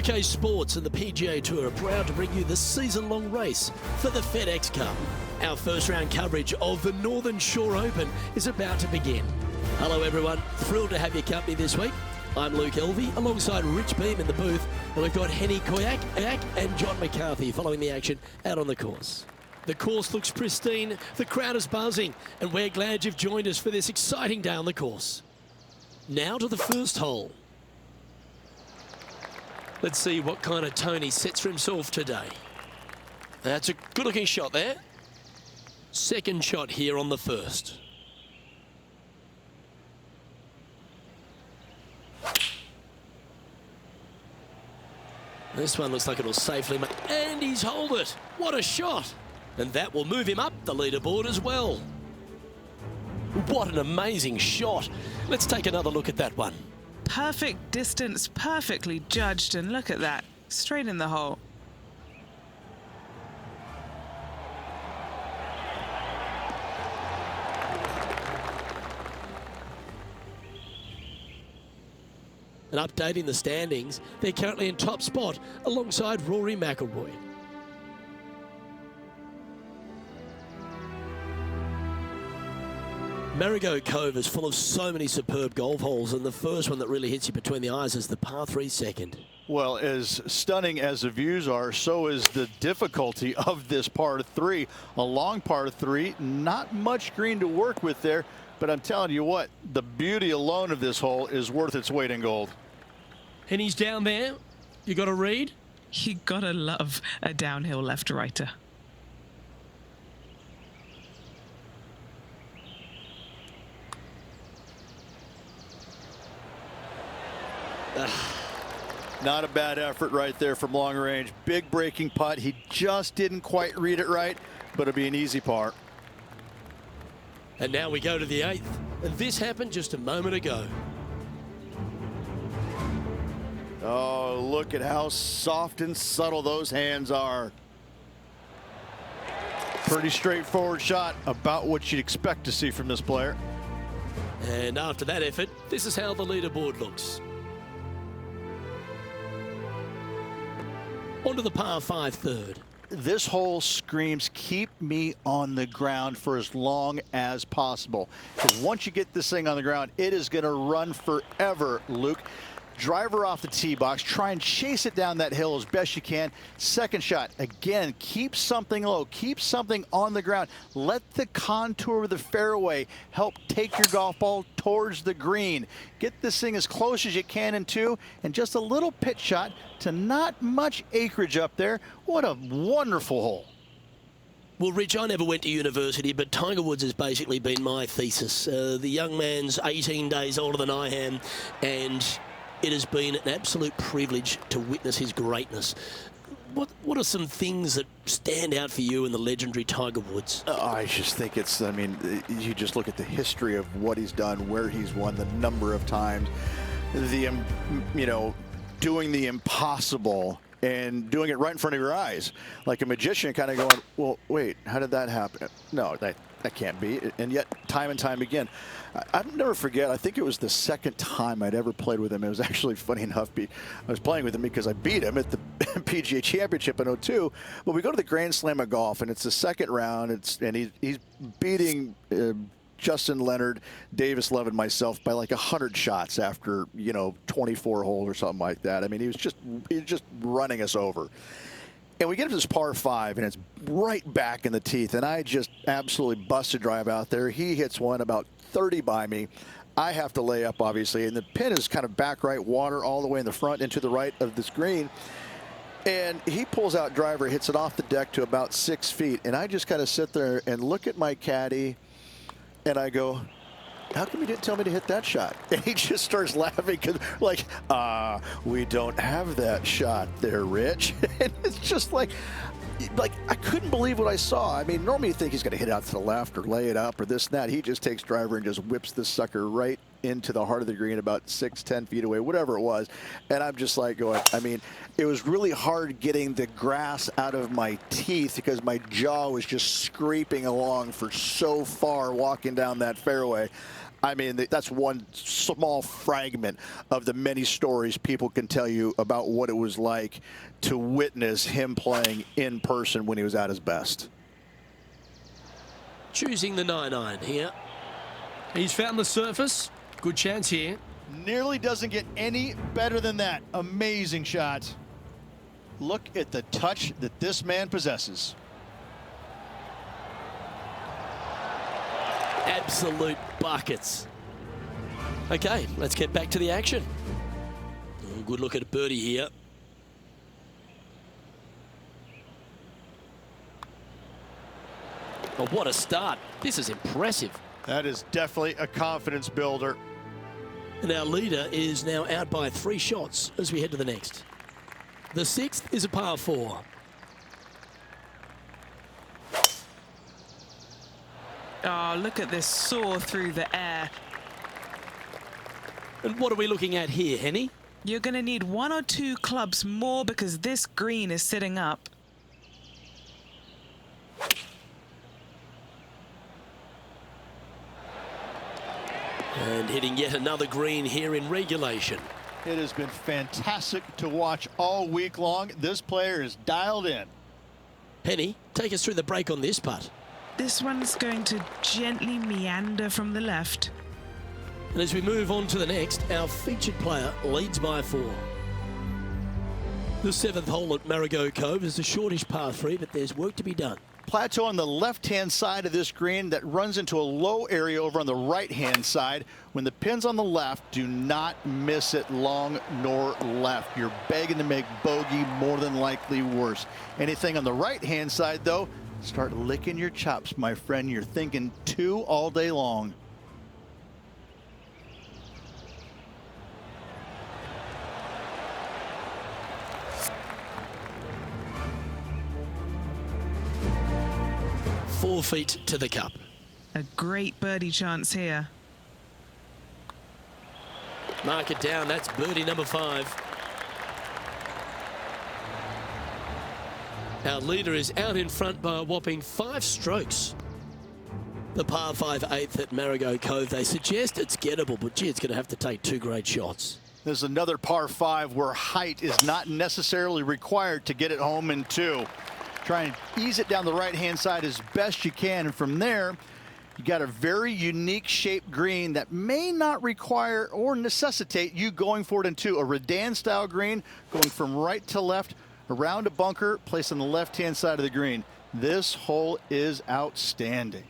UK Sports and the PGA Tour are proud to bring you the season-long race for the FedEx Cup. Our first round coverage of the Northern Shore Open is about to begin. Hello everyone, thrilled to have your company this week. I'm Luke Elvey, alongside Rich Beam in the booth, and we've got Henny Koyak and John McCarthy following the action out on the course. The course looks pristine, the crowd is buzzing, and we're glad you've joined us for this exciting day on the course. Now to the first hole. Let's see what kind of tone he sets for himself today. That's a good-looking shot there. Second shot here on the first. This one looks like it'll safely make, and he's holed it. What a shot. And that will move him up the leaderboard as well. What an amazing shot. Let's take another look at that one. Perfect distance, perfectly judged, and look at that, straight in the hole. And updating the standings, they're currently in top spot alongside Rory McIlroy. Marigot Cove is full of so many superb golf holes, and the first one that really hits you between the eyes is the par 3 second. Well, as stunning as the views are, so is the difficulty of this par 3. A long par 3, not much green to work with there, but I'm telling you what, the beauty alone of this hole is worth its weight in gold. And he's down there. You got to read? You gotta love a downhill left-righter. Not a bad effort right there from long range. Big breaking putt. He just didn't quite read it right, but it'll be an easy par. And now we go to the 8th. And this happened just a moment ago. Oh, look at how soft and subtle those hands are. Pretty straightforward shot, about what you'd expect to see from this player. And after that effort, this is how the leaderboard looks. On to the par 5 third. This hole screams, keep me on the ground for as long as possible. Because once you get this thing on the ground, it is going to run forever, Luke. Driver off the tee box, try and chase it down that hill as best you can. Second shot, again, keep something low, keep something on the ground. Let the contour of the fairway help take your golf ball towards the green. Get this thing as close as you can in 2, and just a little pitch shot to not much acreage up there. What a wonderful hole. Well, Rich, I never went to university, but Tiger Woods has basically been my thesis. The young man's 18 days older than I am, and it has been an absolute privilege to witness his greatness. What are some things that stand out for you in the legendary Tiger Woods? I just think it's, I mean, you just look at the history of what he's done, where he's won, the number of times, the, you know, doing the impossible and doing it right in front of your eyes. Like a magician kind of going, well, wait, how did that happen? No, that can't be. And yet, time and time again, I'll never forget, I think it was the second time I'd ever played with him. It was actually funny enough. I was playing with him because I beat him at the PGA Championship in '02. But we go to the Grand Slam of golf, and it's the second round. And he's beating Justin Leonard, Davis Love, and myself by like 100 shots after, you know, 24 holes or something like that. I mean, he was just running us over. And we get to this par 5, and it's right back in the teeth. And I just absolutely busted drive out there. He hits one about 30 by me. I have to lay up, obviously. And the pin is kind of back right, water all the way in the front and to the right of this green. And he pulls out driver, hits it off the deck to about 6 feet. And I just kind of sit there and look at my caddy, and I go, how come you didn't tell me to hit that shot? And he just starts laughing, because like, we don't have that shot there, Rich. And it's just like I couldn't believe what I saw. I mean, normally you think he's going to hit out to the left or lay it up or this and that. He just takes driver and just whips this sucker right into the heart of the green, about 6-10 feet away, whatever it was. And I'm just like going, I mean, it was really hard getting the grass out of my teeth because my jaw was just scraping along for so far walking down that fairway. I mean, that's one small fragment of the many stories people can tell you about what it was like to witness him playing in person when he was at his best. Choosing the 9-iron here. He's found the surface. Good chance here. Nearly doesn't get any better than that. Amazing shot. Look at the touch that this man possesses. Absolute buckets. Okay, let's get back to the action. Good look at birdie here. Oh, what a start. This is impressive. That is definitely a confidence builder. And our leader is now out by 3 shots as we head to the next. The 6th is a par 4. Oh, look at this soar through the air. And what are we looking at here, Henny? You're going to need 1 or 2 clubs more because this green is sitting up. And hitting yet another green here in regulation. It has been fantastic to watch all week long. This player is dialed in. Henny, take us through the break on this putt. This one's going to gently meander from the left. And as we move on to the next, our featured player leads by 4. The 7th hole at Marigot Cove is a shortish par 3, but there's work to be done. Plateau on the left-hand side of this green that runs into a low area over on the right-hand side. When the pin's on the left, do not miss it long nor left. You're begging to make bogey, more than likely worse. Anything on the right-hand side, though, start licking your chops, my friend. You're thinking 2 all day long. Four feet to the cup. A great birdie chance here. Mark it down. That's birdie number 5. Our leader is out in front by a whopping 5 strokes. The par 5 8th at Marigot Cove. They suggest it's gettable, but gee, it's going to have to take 2 great shots. There's another par 5 where height is not necessarily required to get it home in 2. Try and ease it down the right-hand side as best you can, and from there, you got a very unique shaped green that may not require or necessitate you going for it in 2. A Redan-style green going from right to left around a bunker placed on the left-hand side of the green. This hole is outstanding.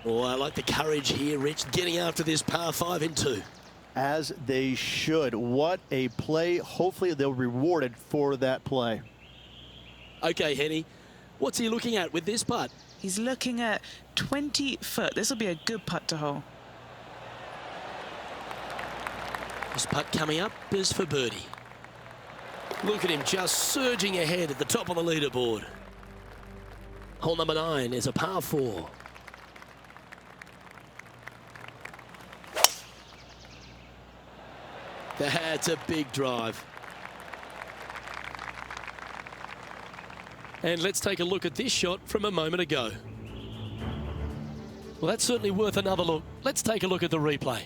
Oh, I like the courage here, Rich, getting after this par 5 in 2. As they should. What a play. Hopefully they'll be rewarded for that play. Okay, Henny, what's he looking at with this putt? He's looking at 20 foot. This will be a good putt to hole. This putt coming up is for birdie. Look at him just surging ahead at the top of the leaderboard. Hole number 9 is a par 4. That's a big drive. And let's take a look at this shot from a moment ago. Well, that's certainly worth another look. Let's take a look at the replay.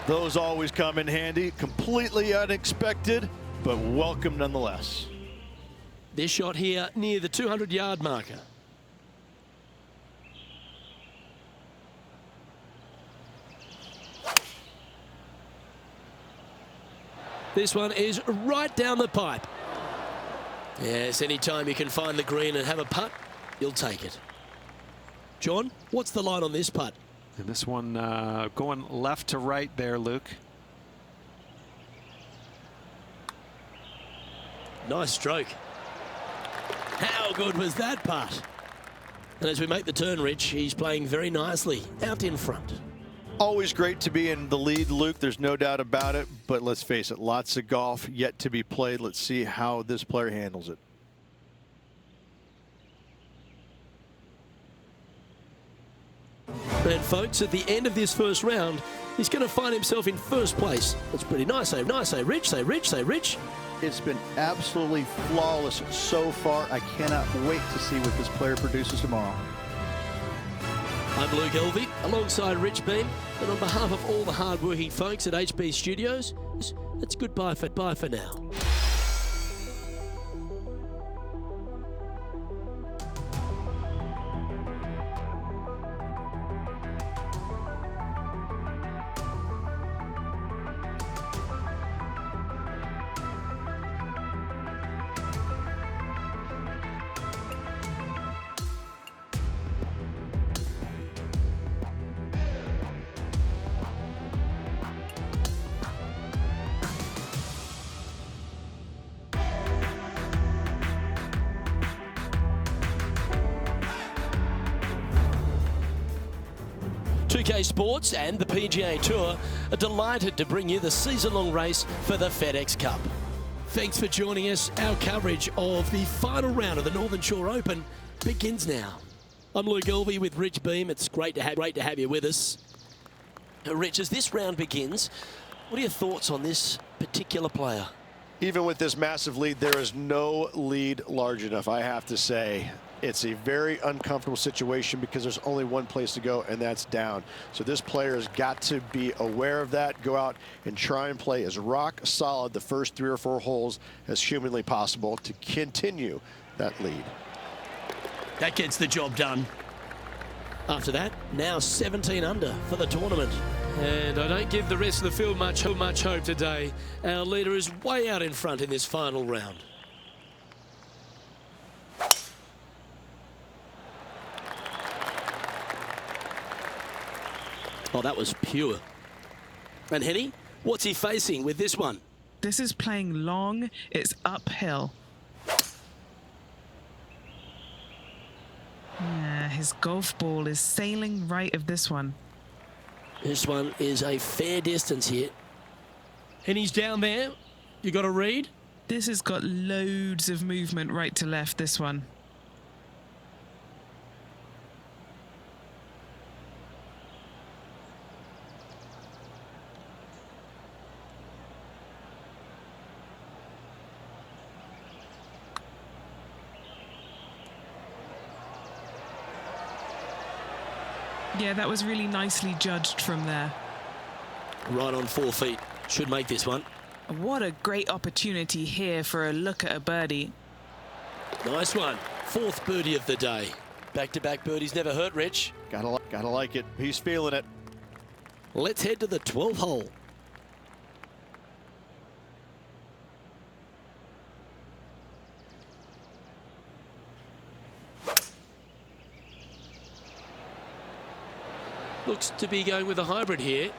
Those always come in handy. Completely unexpected, but welcome nonetheless. This shot here near the 200-yard marker. This one is right down the pipe. Yes, anytime you can find the green and have a putt, you'll take it. John, what's the line on this putt? And this one going left to right there, Luke. Nice stroke. How good was that putt? And as we make the turn, Rich, he's playing very nicely out in front. Always great to be in the lead, Luke. There's no doubt about it. But let's face it, lots of golf yet to be played. Let's see how this player handles it. And folks, at the end of this first round, he's going to find himself in first place. That's pretty nice. Say nice, say Rich, say Rich, say Rich. It's been absolutely flawless so far. I cannot wait to see what this player produces tomorrow. I'm Luke Elvey, alongside Rich Beam, and on behalf of all the hard-working folks at HB Studios, it's goodbye for now. PGA Sports and the PGA Tour are delighted to bring you the season-long race for the FedEx Cup. Thanks for joining us. Our coverage of the final round of the Northern Shore Open begins now. I'm Luke Elvey with Rich Beam. It's great to have you with us. Rich, as this round begins, what are your thoughts on this particular player? Even with this massive lead, there is no lead large enough, I have to say. It's a very uncomfortable situation because there's only one place to go, and that's down. So this player has got to be aware of that, go out and try and play as rock solid the first 3 or 4 holes as humanly possible to continue that lead. That gets the job done. After that, now 17 under for the tournament. And I don't give the rest of the field much hope today. Our leader is way out in front in this final round. Oh, that was pure. And Henny, what's he facing with this one? This is playing long. It's uphill. Yeah, his golf ball is sailing right of this one. This one is a fair distance here. And he's down there. You got a read? This has got loads of movement right to left, this one. Yeah, that was really nicely judged from there. Right on 4 feet. Should make this one. What a great opportunity here for a look at a birdie. Nice one. 4th birdie of the day. Back-to-back birdies never hurt, Rich. Gotta like it. He's feeling it. Let's head to the 12th hole. Looks to be going with a hybrid here.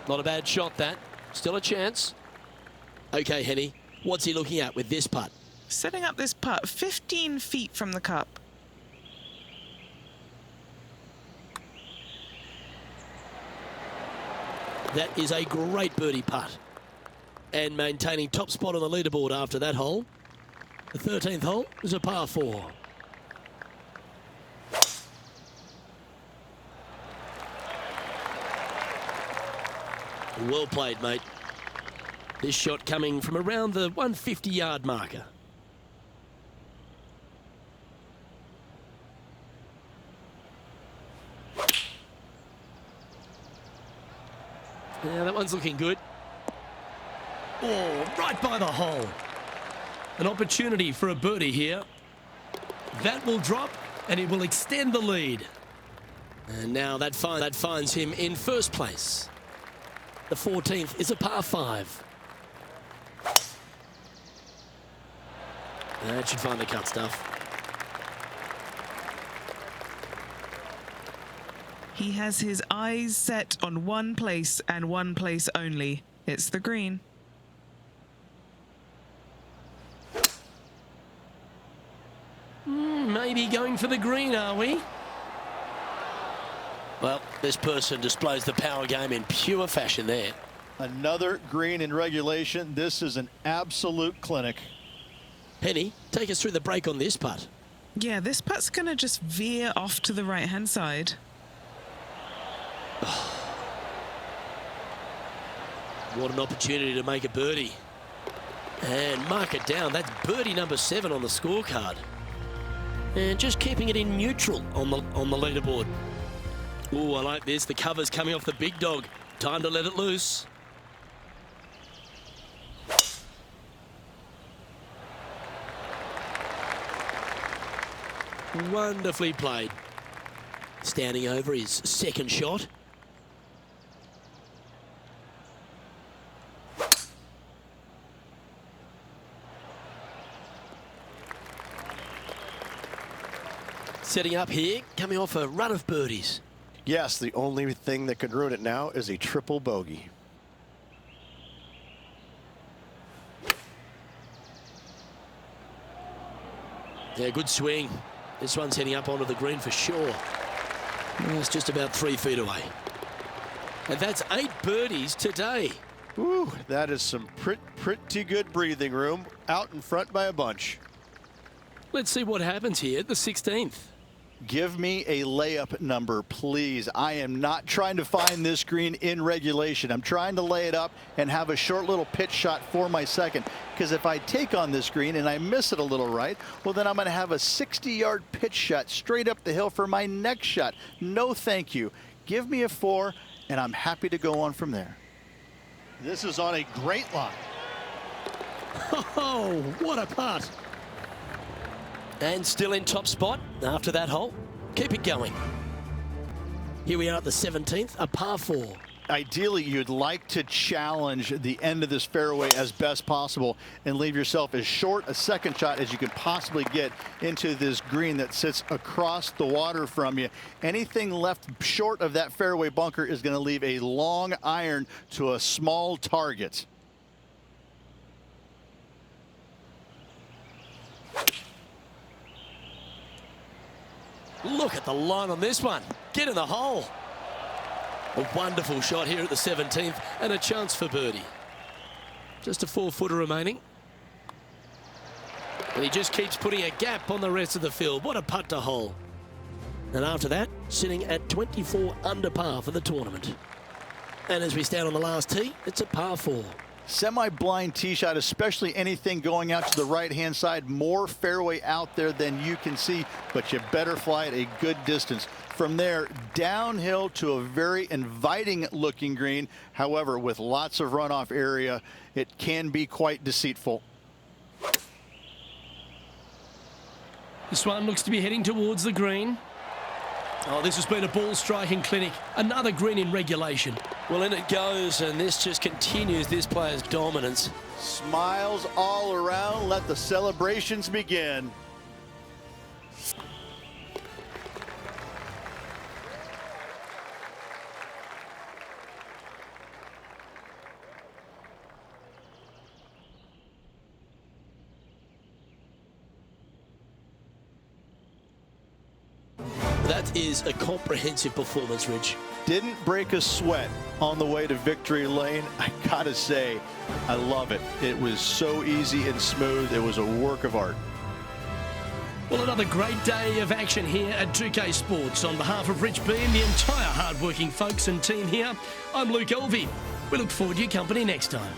Not a bad shot, that. Still a chance. Okay, Henny, what's he looking at with this putt? Setting up this putt 15 feet from the cup. That is a great birdie putt. And maintaining top spot on the leaderboard after that hole. The 13th hole is a par 4. Well played, mate. This shot coming from around the 150-yard marker. Yeah, that one's looking good. Oh, right by the hole. An opportunity for a birdie here. That will drop, and it will extend the lead. And now that finds him in first place. The 14th is a par 5. That should find the cut stuff. He has his eyes set on one place and one place only. It's the green. Maybe going for the green, are we? Well, this person displays the power game in pure fashion there. Another green in regulation. This is an absolute clinic. Penny, take us through the break on this putt. Yeah, this putt's going to just veer off to the right-hand side. What an opportunity to make a birdie. And mark it down. That's birdie number 7 on the scorecard. And just keeping it in neutral on the leaderboard. Oh, I like this. The cover's coming off the big dog. Time to let it loose. Wonderfully played. Standing over his second shot. Setting up here, coming off a run of birdies. Yes, the only thing that could ruin it now is a triple bogey. Yeah, good swing. This one's heading up onto the green for sure. It's just about 3 feet away. And that's 8 birdies today. Ooh, that is some pretty good breathing room out in front by a bunch. Let's see what happens here at the 16th. Give me a layup number, please. I am not trying to find this green in regulation. I'm trying to lay it up and have a short little pitch shot for my second. Because if I take on this green and I miss it a little right, well, then I'm going to have a 60-yard pitch shot straight up the hill for my next shot. No, thank you. Give me a 4, and I'm happy to go on from there. This is on a great line. Oh, what a putt. And still in top spot after that hole. Keep it going. Here we are at the 17th, a par 4. Ideally, you'd like to challenge the end of this fairway as best possible and leave yourself as short a second shot as you can possibly get into this green that sits across the water from you. Anything left short of that fairway bunker is going to leave a long iron to a small target. Look at the line on this one. Get in the hole. A wonderful shot here at the 17th and a chance for birdie. Just a 4-footer remaining. And he just keeps putting a gap on the rest of the field. What a putt to hole. And after that, sitting at 24 under par for the tournament. And as we stand on the last tee, it's a par 4. Semi-blind tee shot, especially anything going out to the right-hand side. More fairway out there than you can see, but you better fly it a good distance. From there, downhill to a very inviting-looking green. However, with lots of runoff area, it can be quite deceitful. This one looks to be heading towards the green. Oh, this has been a ball striking clinic. Another green in regulation. Well, in it goes, and this just continues this player's dominance. Smiles all around. Let the celebrations begin. That is a comprehensive performance, Rich. Didn't break a sweat on the way to victory lane. I gotta say, I love it. It was so easy and smooth. It was a work of art. Well, another great day of action here at 2K Sports. On behalf of Rich B and the entire hard-working folks and team here, I'm Luke Elvey. We look forward to your company next time.